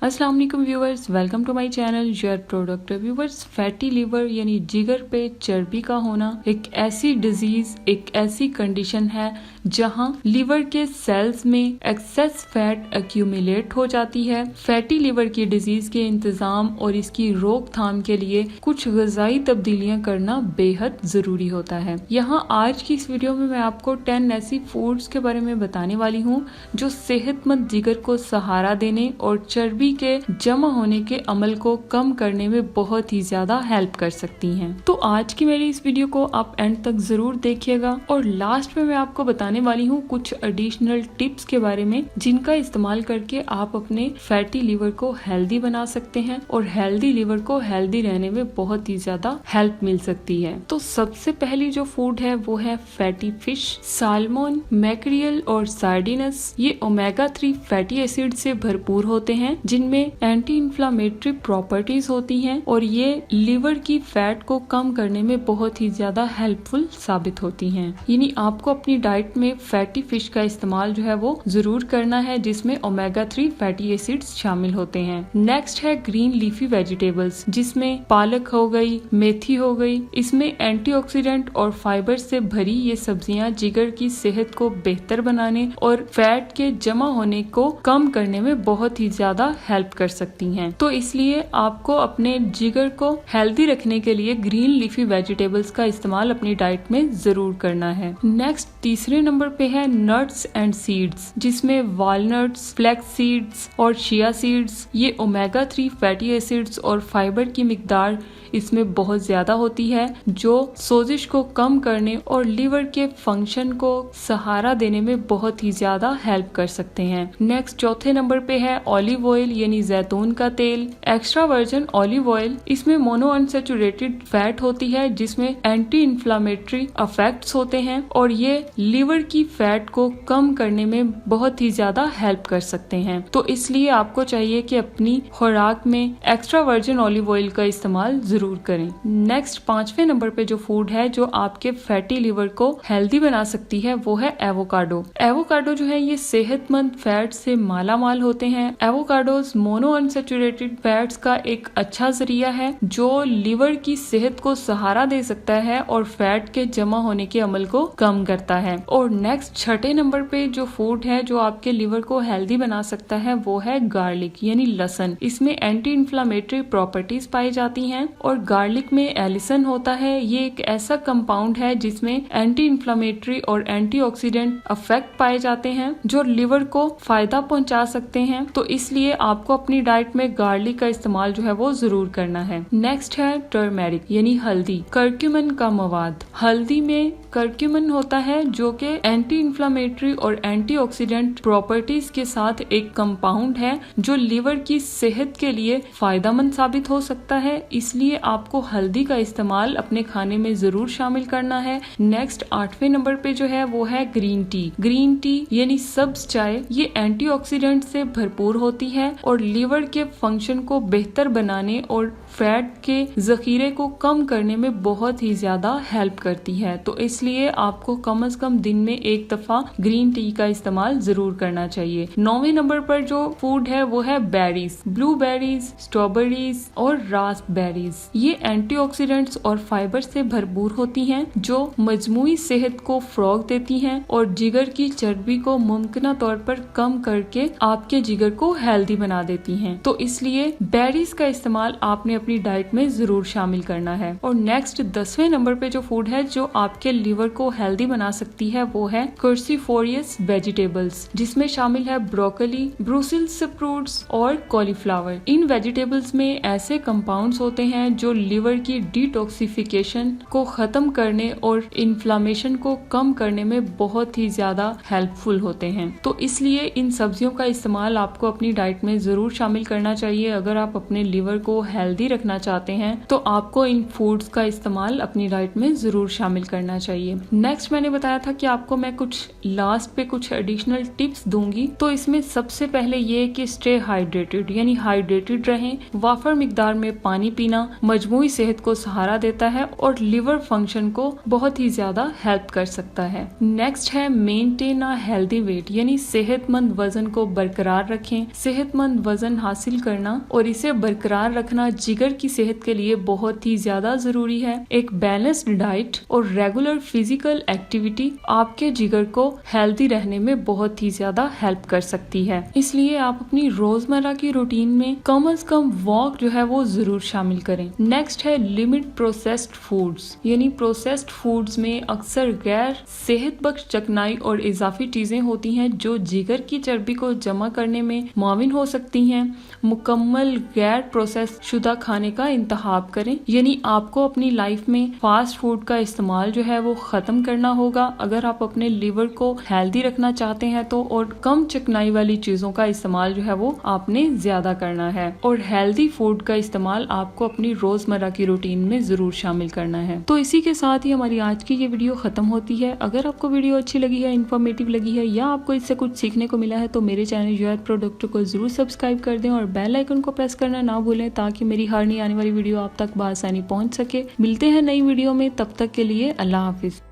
अस्सलाम वालेकुम viewers, welcome to my channel your product. Viewers, fatty liver यानी जिगर पे चर्बी का होना एक ऐसी डिजीज, एक ऐसी कंडीशन है जहां लीवर के सेल्स में एक्सेस फैट एक्यूमुलेट हो जाती है। फैटी लीवर की डिजीज के इंतजाम और इसकी रोकथाम के लिए कुछ ग़िज़ाई तब्दीलियां करना बेहद जरूरी होता है। यहाँ आज की इस वीडियो में मैं आपको 10 ऐसी फूड्स के बारे में बताने वाली हूँ जो सेहतमंद जिगर को सहारा देने और चर्बी के जमा होने के अमल को कम करने में बहुत ही ज्यादा हेल्प कर सकती हैं। तो आज की मेरी इस वीडियो को आप एंड तक जरूर देखिएगा और लास्ट में मैं आपको बताने वाली हूँ कुछ एडिशनल टिप्स के बारे में जिनका इस्तेमाल करके आप अपने फैटी लीवर को हेल्दी बना सकते हैं और हेल्दी लीवर को हेल्दी रहने में बहुत ही ज्यादा हेल्प मिल सकती है। तो सबसे पहली जो फूड है वो है फैटी फिश। साल्मन, मैक्रियल और सार्डिनस ये ओमेगा 3 फैटी एसिड से भरपूर होते हैं जिनमें एंटी इन्फ्लामेटरी प्रॉपर्टीज होती हैं और ये लीवर की फैट को कम करने में बहुत ही ज्यादा हेल्पफुल साबित होती हैं। यानी आपको अपनी डाइट में फैटी फिश का इस्तेमाल जो है वो जरूर करना है जिसमें ओमेगा 3 फैटी एसिड्स शामिल होते हैं। नेक्स्ट है ग्रीन लीफी वेजिटेबल्स जिसमें पालक हो गई, मेथी हो गई। इसमें एंटीऑक्सीडेंट और फाइबर से भरी ये सब्जियां जिगर की सेहत को बेहतर बनाने और फैट के जमा होने को कम करने में बहुत ही ज्यादा हेल्प कर सकती हैं। तो इसलिए आपको अपने जिगर को हेल्दी रखने के लिए ग्रीन लीफी वेजिटेबल्स का इस्तेमाल अपनी डाइट में जरूर करना है। नेक्स्ट तीसरे नंबर पे है नट्स एंड सीड्स जिसमें वॉलनट्स, फ्लैक्स सीड्स और चिया सीड्स ये ओमेगा 3 फैटी एसिड्स और फाइबर की मिकदार इसमें बहुत ज्यादा होती है जो सोजिश को कम करने और लीवर के फंक्शन को सहारा देने में बहुत ही ज्यादा हेल्प कर सकते हैं। नेक्स्ट चौथे नंबर पे है ऑलिव ऑयल यानी जैतून का तेल। एक्स्ट्रा वर्जिन ऑलिव ऑयल इसमें मोनो अनसैचुरेटेड फैट होती है जिसमें एंटी इन्फ्लामेटरी इफेक्ट्स होते हैं और ये लीवर की फैट को कम करने में बहुत ही ज्यादा हेल्प कर सकते हैं। तो इसलिए आपको चाहिए कि अपनी खुराक में एक्स्ट्रा वर्जिन ऑलिव ऑयल का इस्तेमाल जरूर करें। नेक्स्ट पांचवें नंबर पे जो फूड है जो आपके फैटी लीवर को हेल्दी बना सकती है वो है एवोकाडो। एवोकाडो जो है ये सेहतमंद फैट से माला माल होते हैं। एवोकाडोज मोनो अनसैचुरेटेड फैट्स का एक अच्छा जरिया है जो लीवर की सेहत को सहारा दे सकता है और फैट के जमा होने के अमल को कम करता है। और नेक्स्ट छठे नंबर पे जो फूड है जो आपके लीवर को हेल्दी बना सकता है वो है गार्लिक यानी लहसुन। इसमें एंटी इन्फ्लामेटरी प्रॉपर्टीज पाई जाती हैं और गार्लिक में एलिसन होता है। ये एक ऐसा कंपाउंड है जिसमें एंटी इन्फ्लामेटरी और एंटीऑक्सीडेंट इफेक्ट पाए जाते हैं जो लिवर को फायदा पहुंचा सकते हैं। तो इसलिए आपको अपनी डाइट में गार्लिक का इस्तेमाल जो है वो जरूर करना है। नेक्स्ट है टर्मेरिक यानी हल्दी। कर्क्यूमिन का मवाद। हल्दी में कर्क्यूमिन होता है जो कि एंटी इन्फ्लामेटरी और एंटीऑक्सीडेंट प्रॉपर्टीज के साथ एक कंपाउंड है जो लिवर की सेहत के लिए फायदेमंद साबित हो सकता है। इसलिए आपको हल्दी का इस्तेमाल अपने खाने में जरूर शामिल करना है। नेक्स्ट आठवें नंबर पे जो है वो है ग्रीन टी। ग्रीन टी यानी सब्ज चाय ये एंटीऑक्सीडेंट से भरपूर होती है और लीवर के फंक्शन को बेहतर बनाने और फैट के जखीरे को कम करने में बहुत ही ज्यादा हेल्प करती है। तो इसलिए आपको कम से कम दिन में एक दफा ग्रीन टी का इस्तेमाल जरूर करना चाहिए। 9वें नंबर पर जो फूड है वो है बेरीज। ब्लूबेरीज, स्ट्रॉबेरीज और रास्पबेरीज ये एंटीऑक्सीडेंट्स और फाइबर से भरपूर होती हैं जो मजमूई सेहत को फरोग देती हैं और जिगर की चर्बी को मुमकिन तौर पर कम करके आपके जिगर को हेल्दी बना देती हैं। तो इसलिए बेरीज का इस्तेमाल आपने अपनी डाइट में जरूर शामिल करना है। और नेक्स्ट 10वें नंबर पे जो फूड है जो आपके लीवर को हेल्दी बना सकती है वो है क्रूसीफोरियस वेजिटेबल्स जिसमें शामिल है ब्रोकली, ब्रुसेल्स स्प्रूट्स और कॉलीफ्लावर। इन वेजिटेबल्स में ऐसे कंपाउंड्स होते हैं जो लिवर की डिटॉक्सिफिकेशन को खत्म करने और इन्फ्लामेशन को कम करने में बहुत ही ज्यादा हेल्पफुल होते हैं। तो इसलिए इन सब्जियों का इस्तेमाल आपको अपनी डाइट में जरूर शामिल करना चाहिए। अगर आप अपने लिवर को हेल्दी रखना चाहते हैं तो आपको इन फूड्स का इस्तेमाल अपनी डाइट में जरूर शामिल करना चाहिए। नेक्स्ट मैंने बताया था कि आपको मैं कुछ लास्ट पे कुछ एडिशनल टिप्स दूंगी। तो इसमें सबसे पहले ये कि स्टे हाइड्रेटेड, यानी हाइड्रेटेड रहें। वाफर मिकदार में पानी पीना मजमूई सेहत को सहारा देता है और लिवर फंक्शन को बहुत ही ज्यादा हेल्प कर सकता है। नेक्स्ट है मेंटेन अ हेल्दी वेट, यानी सेहतमंद वजन को बरकरार रखें। सेहतमंद वजन हासिल करना और इसे बरकरार रखना जिगर की सेहत के लिए बहुत ही ज्यादा जरूरी है। एक बैलेंस्ड डाइट और रेगुलर फिजिकल एक्टिविटी आपके जिगर को हेल्दी रहने में बहुत ही ज्यादा हेल्प कर सकती है। इसलिए आप अपनी रोजमर्रा की रूटीन में कम से कम वॉक जो है वो जरूर शामिल करें। नेक्स्ट है लिमिट प्रोसेस्ड फूड्स, यानी प्रोसेस्ड फूड्स में अक्सर गैर सेहत बख्श चकनाई और इजाफी चीजें होती हैं जो जिगर की चर्बी को जमा करने में मुआविन हो सकती हैं। मुकम्मल गैर प्रोसेस शुदा खाने का इंतखाब करें, यानी आपको अपनी लाइफ में फास्ट फूड का इस्तेमाल जो है वो खत्म करना होगा अगर आप अपने लिवर को हेल्दी रखना चाहते हैं तो। और कम चिकनाई वाली चीजों का इस्तेमाल जो है वो आपने ज्यादा करना है और हेल्दी फूड का इस्तेमाल आपको अपनी रोजमर्रा की रूटीन में जरूर शामिल करना है। तो इसी के साथ ही हमारी आज की ये वीडियो खत्म होती है। अगर आपको वीडियो अच्छी लगी है, इन्फॉर्मेटिव लगी है या आपको इससे कुछ सीखने को मिला है तो मेरे चैनल यूर प्रोडक्ट को जरूर सब्सक्राइब कर दें और बेल आइकन को प्रेस करना ना भूलें ताकि मेरी हर नई आने वाली वीडियो आप तक बआसानी पहुंच सके। मिलते हैं नई वीडियो में, तब तक के लिए अल्लाह हाफिज।